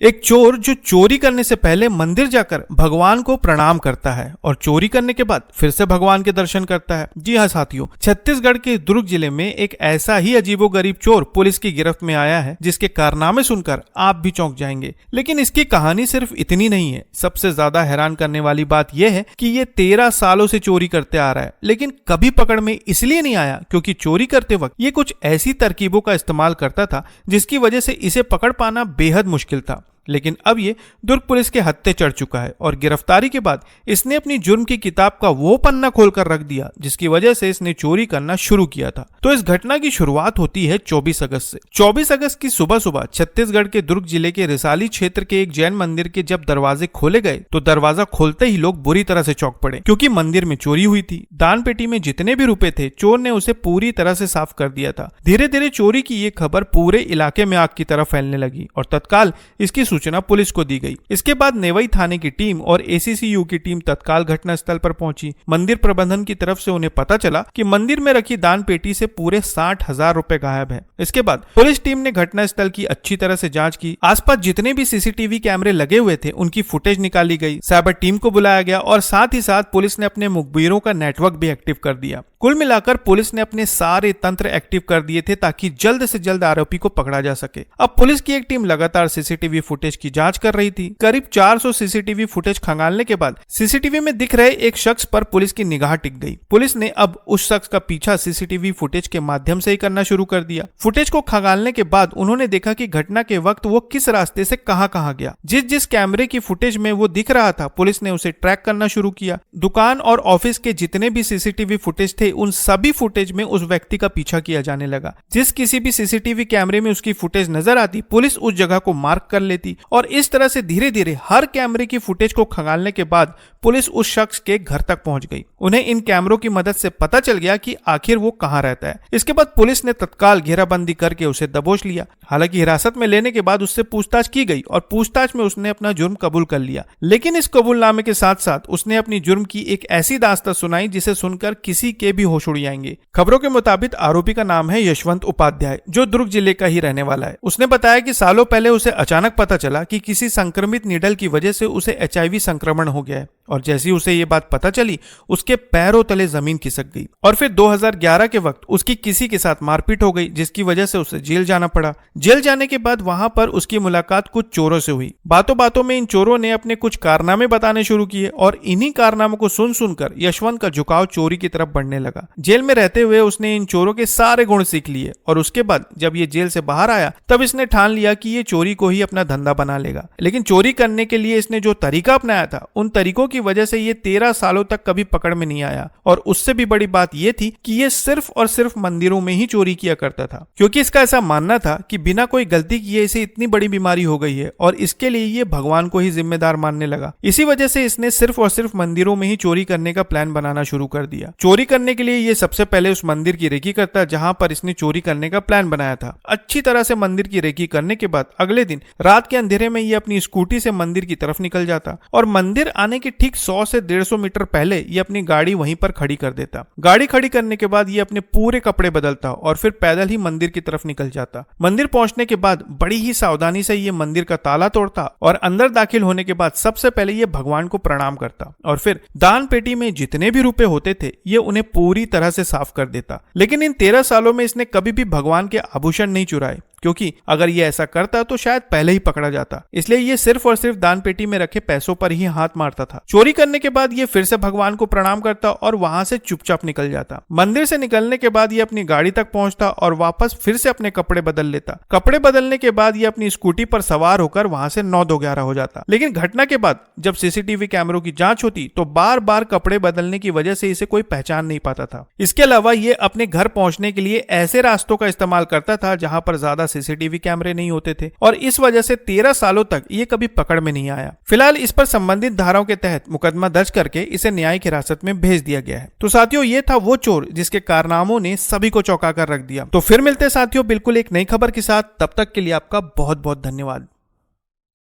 एक चोर जो चोरी करने से पहले मंदिर जाकर भगवान को प्रणाम करता है और चोरी करने के बाद फिर से भगवान के दर्शन करता है। जी हाँ साथियों, छत्तीसगढ़ के दुर्ग जिले में एक ऐसा ही अजीबोगरीब चोर पुलिस की गिरफ्त में आया है जिसके कारनामे सुनकर आप भी चौंक जाएंगे। लेकिन इसकी कहानी सिर्फ इतनी नहीं है। सबसे ज्यादा हैरान करने वाली बात यह है कि ये 13 सालों से चोरी करते आ रहा है, लेकिन कभी पकड़ में इसलिए नहीं आया क्योंकि चोरी करते वक्त ये कुछ ऐसी तरकीबों का इस्तेमाल करता था जिसकी वजह से इसे पकड़ पाना बेहद मुश्किल था। लेकिन अब ये दुर्ग पुलिस के हत्थे चढ़ चुका है और गिरफ्तारी के बाद इसने अपनी जुर्म की किताब का वो पन्ना खोलकर रख दिया जिसकी वजह से इसने चोरी करना शुरू किया था। तो इस घटना की शुरुआत होती है 24 अगस्त से। 24 अगस्त की सुबह सुबह छत्तीसगढ़ के दुर्ग जिले के रिसाली क्षेत्र के एक जैन मंदिर के जब दरवाजे खोले गए तो दरवाजा खोलते ही लोग बुरी तरह से चौंक पड़े क्योंकि मंदिर में चोरी हुई थी। दान पेटी में जितने भी रुपए थे चोर ने उसे पूरी तरह से साफ कर दिया था। धीरे धीरे चोरी की ये खबर पूरे इलाके में आग की तरह फैलने लगी और तत्काल इसकी सूचना पुलिस को दी गई। इसके बाद नेवई थाने की टीम और एसीसीयू की टीम तत्काल घटनास्थल पर पहुंची। मंदिर प्रबंधन की तरफ से उन्हें पता चला कि मंदिर में रखी दान पेटी से पूरे 60,000 रुपए गायब है। इसके बाद पुलिस टीम ने घटनास्थल की अच्छी तरह से जांच की। आसपास जितने भी सीसीटीवी कैमरे लगे हुए थे उनकी फुटेज निकाली गई। साइबर टीम को बुलाया गया और साथ ही साथ पुलिस ने अपने मुखबिरों का नेटवर्क भी एक्टिव कर दिया। कुल मिलाकर पुलिस ने अपने सारे तंत्र एक्टिव कर दिए थे ताकि जल्द से जल्द आरोपी को पकड़ा जा सके। अब पुलिस की एक टीम लगातार सीसीटीवी फुटेज की जांच कर रही थी। करीब 400 सीसीटीवी फुटेज खंगालने के बाद सीसीटीवी में दिख रहे एक शख्स पर पुलिस की निगाह टिक गई। पुलिस ने अब उस शख्स का पीछा सीसीटीवी फुटेज के माध्यम से ही करना शुरू कर दिया। फुटेज को खंगालने के बाद उन्होंने देखा कि घटना के वक्त वो किस रास्ते से कहां गया। जिस जिस कैमरे की फुटेज में वो दिख रहा था पुलिस ने उसे ट्रैक करना शुरू किया। दुकान और ऑफिस के जितने भी सीसीटीवी फुटेज थे उन सभी फुटेज में उस व्यक्ति का पीछा किया जाने लगा। जिस किसी भी सीसीटीवी कैमरे में उसकी फुटेज नजर आती पुलिस उस जगह को मार्क कर लेती और इस तरह से धीरे धीरे हर कैमरे की फुटेज को खंगालने के बाद पुलिस उस शख्स के घर तक पहुंच गई। उन्हें इन कैमरों की मदद से पता चल गया कि आखिर वो कहां रहता है। इसके बाद पुलिस ने तत्काल घेराबंदी करके उसे दबोच लिया। हालांकि हिरासत में लेने के बाद उससे पूछताछ की गई और पूछताछ में उसने अपना जुर्म कबूल कर लिया। लेकिन इस कबूलनामे के साथ साथ उसने अपनी जुर्म की एक ऐसी दास्तां सुनाई जिसे सुनकर किसी के भी होश उड़ जाएंगे। खबरों के मुताबिक आरोपी का नाम है यशवंत उपाध्याय जो दुर्ग जिले का ही रहने वाला है। उसने बताया कि सालों पहले उसे अचानक पता चला कि किसी संक्रमित नीडल की वजह से उसे HIV संक्रमण हो गया है और जैसे ही उसे ये बात पता चली उसके पैरों तले जमीन खिसक गई और फिर 2011 के वक्त उसकी किसी के साथ मारपीट हो गई जिसकी वजह से उसे जेल जाना पड़ा। जेल जाने के बाद वहां पर उसकी मुलाकात कुछ चोरों से हुई। बातों बातों में इन चोरों ने अपने कुछ कारनामे बताने शुरू किए और इन्हीं कारनामों को सुन सुनकर यशवंत का झुकाव चोरी की तरफ बढ़ने लगा। जेल में रहते हुए उसने इन चोरों के सारे गुण सीख लिए और उसके बाद जब ये जेल से बाहर आया तब इसने ठान लिया कि ये चोरी को ही अपना धंधा बना लेगा। लेकिन चोरी करने के लिए इसने जो तरीका अपनाया था उन तरीकों की वजह से ये 13 सालों तक कभी पकड़ में नहीं आया। और उससे भी बड़ी बात ये थी कि ये सिर्फ और सिर्फ मंदिरों में ही चोरी किया करता था क्योंकि इसका ऐसा मानना था कि बिना कोई गलती किए इसे इतनी बड़ी बीमारी हो गई है और इसके लिए ये भगवान को ही जिम्मेदार मानने लगा। इसी वजह से इसने सिर्फ और सिर्फ मंदिरों में ही चोरी करने का प्लान बनाना शुरू कर दिया। चोरी करने के लिए ये सबसे पहले उस मंदिर की रेकी करता जहां पर इसने चोरी करने का प्लान बनाया था। अच्छी तरह से मंदिर की रेकी करने के बाद अगले दिन रात के अंधेरे में ये अपनी स्कूटी से मंदिर की तरफ निकल जाता और मंदिर आने के ठीक 100 से 150 मीटर पहले ये अपनी गाड़ी वहीं पर खड़ी कर देता। गाड़ी खड़ी करने के बाद ये अपने पूरे कपड़े बदलता और फिर पैदल ही मंदिर की तरफ निकल जाता। मंदिर पहुंचने के बाद बड़ी ही सावधानी से ये मंदिर का ताला तोड़ता और अंदर दाखिल होने के बाद सबसे पहले ये भगवान को प्रणाम करता और फिर दान पेटी में जितने भी रुपए होते थे ये उन्हें पूरी तरह से साफ कर देता। लेकिन इन 13 सालों में इसने कभी भी भगवान के आभूषण नहीं चुराए क्योंकि अगर ये ऐसा करता तो शायद पहले ही पकड़ा जाता। इसलिए ये सिर्फ और सिर्फ दान पेटी में रखे पैसों पर ही हाथ मारता था। चोरी करने के बाद ये फिर से भगवान को प्रणाम करता और वहां से चुपचाप निकल जाता। मंदिर से निकलने के बाद ये अपनी गाड़ी तक पहुंचता और वापस फिर से अपने कपड़े बदल लेता। कपड़े बदलने के बाद ये अपनी स्कूटी पर सवार होकर वहां से 9-2-11 हो जाता। लेकिन घटना के बाद जब सीसीटीवी कैमरों की जांच होती तो बार बार कपड़े बदलने की वजह से इसे कोई पहचान नहीं पाता था। इसके अलावा ये अपने घर पहुंचने के लिए ऐसे रास्तों का इस्तेमाल करता था जहां पर ज्यादा सीसीटीवी कैमरे नहीं होते थे और इस वजह से 13 सालों तक ये कभी पकड़ में नहीं आया। फिलहाल इस पर संबंधित धाराओं के तहत मुकदमा दर्ज करके इसे न्यायिक हिरासत में भेज दिया गया है। तो साथियों ये था वो चोर जिसके कारनामों ने सभी को चौंका कर रख दिया। तो फिर मिलते साथियों बिल्कुल एक नई खबर के साथ। तब तक के लिए आपका बहुत बहुत धन्यवाद।